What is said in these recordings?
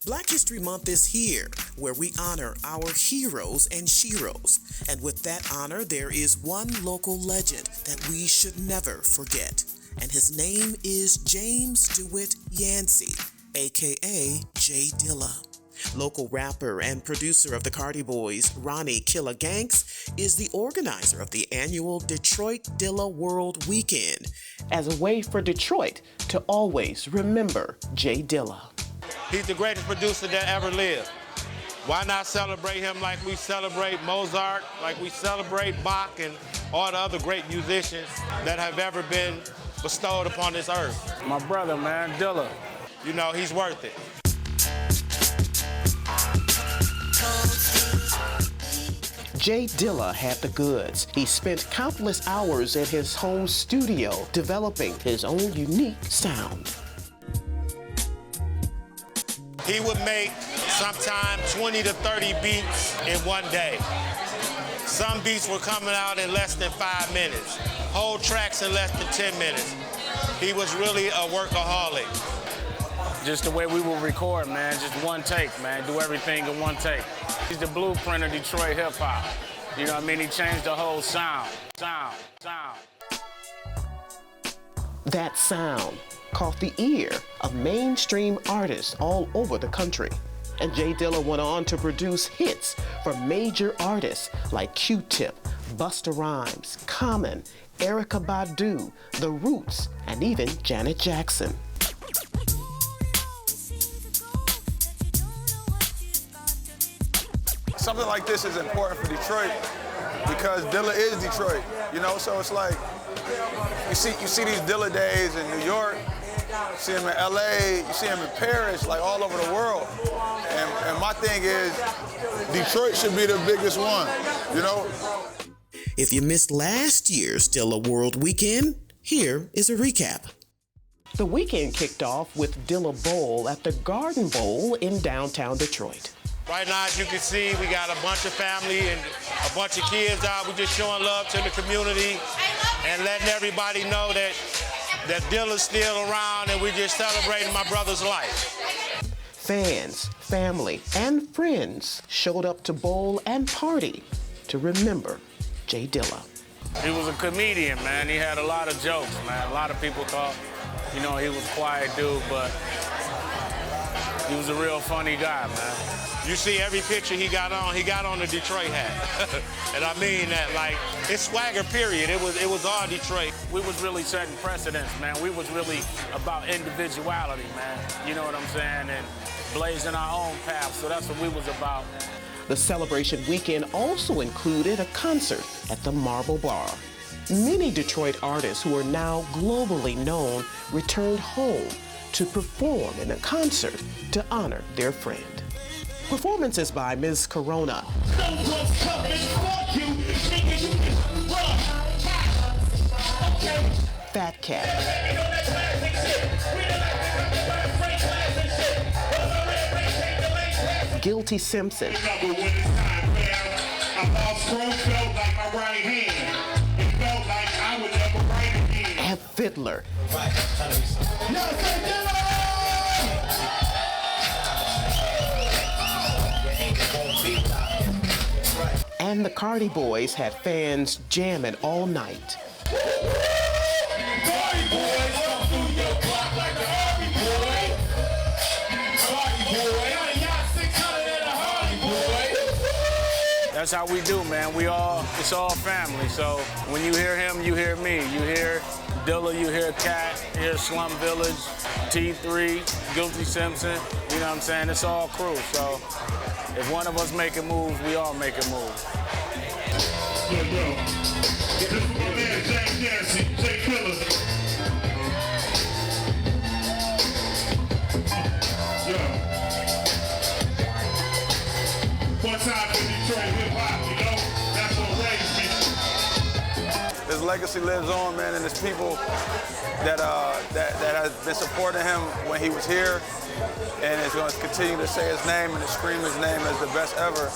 Black History Month is here, where we honor our heroes and sheroes. And with that honor, there is one local legend that we should never forget. And his name is James DeWitt Yancey, aka J Dilla. Local rapper and producer of the Cardi Boys, Ronnie Killa Ganks, is the organizer of the annual Detroit Dilla World Weekend, as a way for Detroit to always remember J Dilla. He's the greatest producer that ever lived. Why not celebrate him like we celebrate Mozart, like we celebrate Bach and all the other great musicians that have ever been bestowed upon this earth? My brother, man, Dilla. You know, he's worth it. J Dilla had the goods. He spent countless hours at his home studio developing his own unique sound. He would make sometimes 20 to 30 beats in one day. Some beats were coming out in less than 5 minutes. Whole tracks in less than 10 minutes. He was really a workaholic. Just the way we will record, man, just one take, man. Do everything in one take. He's the blueprint of Detroit hip-hop. You know what I mean? He changed the whole sound. That sound caught the ear of mainstream artists all over the country. And J Dilla went on to produce hits for major artists like Q-Tip, Busta Rhymes, Common, Erykah Badu, The Roots, and even Janet Jackson. Something like this is important for Detroit because Dilla is Detroit, you know? So it's like, you see these Dilla days in New York, you see him in LA, you see him in Paris, like all over the world. And my thing is, Detroit should be the biggest one, you know? If you missed last year's Dilla World Weekend, here is a recap. The weekend kicked off with Dilla Bowl at the Garden Bowl in downtown Detroit. Right now, as you can see, we got a bunch of family and a bunch of kids out. We're just showing love to the community and letting everybody know that Dilla's still around and we're just celebrating my brother's life. Fans, family, and friends showed up to bowl and party to remember J Dilla. He was a comedian, man. He had a lot of jokes, man. A lot of people thought, you know, he was a quiet dude, but he was a real funny guy, man. You see every picture he got on the Detroit hat. And I mean that, like, it's swagger, period. It was all Detroit. We was really setting precedents, man. We was really about individuality, man. You know what I'm saying? And blazing our own path, so that's what we was about. The celebration weekend also included a concert at the Marble Bar. Many Detroit artists who are now globally known returned home to perform in a concert to honor their friend. Performances by Ms. Corona, Fat Cat, Guilty Simpson, and Fiddler. And the Cardi Boys had fans jamming all night. That's how we do, man. It's all family. So when you hear him, you hear me. You hear Dilla, you hear Cat, you hear Slum Village, T3, Guilty Simpson. You know what I'm saying? It's all crew. So if one of us making moves, we all making moves. Yeah, bro. This is my man, James Yancey, J Dilla. Yeah. One time for Detroit hip-hop, you know? That's what raised me. His legacy lives on, man, and there's people that have been supporting him when he was here, and is going to continue to say his name and to scream his name as the best ever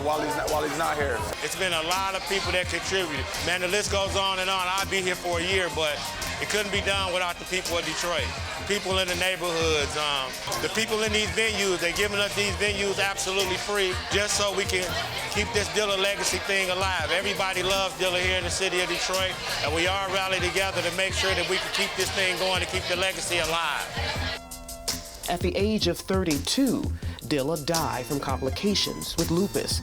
while he's not here. It's been a lot of people that contributed. Man, the list goes on and on. I'll be here for a year, but it couldn't be done without the people of Detroit. People in the neighborhoods, the people in these venues, they're giving us these venues absolutely free just so we can keep this Dilla legacy thing alive. Everybody loves Dilla here in the city of Detroit, and we all rally together to make sure that we can keep this thing going and keep the legacy alive. At the age of 32, Dilla died from complications with lupus.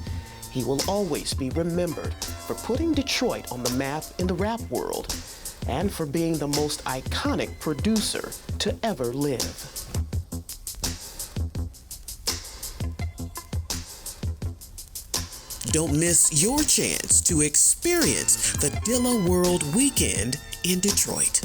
He will always be remembered for putting Detroit on the map in the rap world and for being the most iconic producer to ever live. Don't miss your chance to experience the Dilla World Weekend in Detroit.